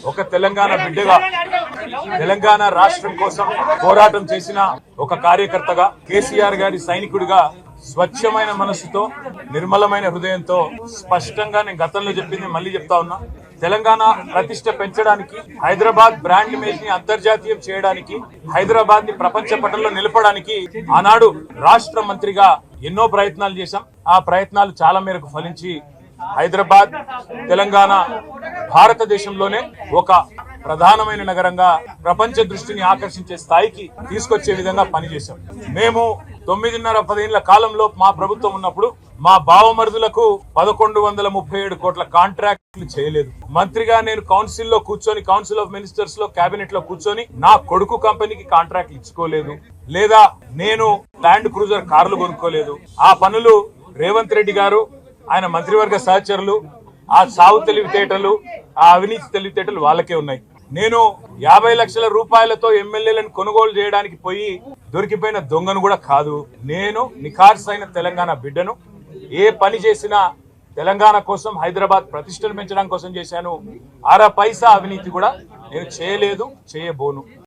ఒక తెలంగాణ బిడ్డగా తెలంగాణ రాష్ట్రం కోసం పోరాటం చేసిన ఒక కార్యకర్తగా కేసీఆర్ గారి సైనికుడిగా స్వచ్ఛమైన మనస్సుతో నిర్మలమైన హృదయంతో స్పష్టంగా నేను గతంలో చెప్పింది మళ్ళీ చెప్తా ఉన్నా. తెలంగాణ ప్రతిష్ట పెంచడానికి, హైదరాబాద్ బ్రాండ్ ఇమేజ్ ని అంతర్జాతీయం చేయడానికి, హైదరాబాద్ ని ప్రపంచ పటంలో నిలపడానికి ఆనాడు రాష్ట్ర మంత్రిగా ఎన్నో ప్రయత్నాలు చేశాం. ఆ ప్రయత్నాలు చాలా మేరకు ఫలించి హైదరాబాద్ తెలంగాణ భారతదేశంలోనే ఒక ప్రధానమైన నగరంగా ప్రపంచ దృష్టిని ఆకర్షించే స్థాయికి తీసుకొచ్చే విధంగా పనిచేశాం. మేము 9.5-10 ఏళ్ల కాలంలో మా ప్రభుత్వం ఉన్నప్పుడు మా బావమరుదులకు 1137 కోట్ల కాంట్రాక్టులు చేయలేదు. మంత్రిగా నేను కౌన్సిల్ లో కూర్చొని, కౌన్సిల్ ఆఫ్ మినిస్టర్స్ లో, కేబినెట్ లో కూర్చొని నా కొడుకు కంపెనీకి కాంట్రాక్ట్లు ఇచ్చుకోలేదు, లేదా నేను ల్యాండ్ క్రూజర్ కార్లు కొనుక్కోలేదు. ఆ పనులు రేవంత్ రెడ్డి గారు, ఆయన మంత్రివర్గ సహచరులు, ఆ సాగు తెలివితేటలు, ఆ అవినీతి తెలివితేటలు వాళ్ళకే ఉన్నాయి. నేను 50 లక్షల రూపాయలతో ఎమ్మెల్యేలను కొనుగోలు చేయడానికి పోయి దొరికిపోయిన దొంగను కూడా కాదు. నేను నిఖార్సైన తెలంగాణ బిడ్డను. ఏ పని చేసినా తెలంగాణ కోసం, హైదరాబాద్ ప్రతిష్టలు పెంచడం కోసం చేశాను. అర పైసా అవినీతి కూడా నేను చేయలేదు, చేయబోను.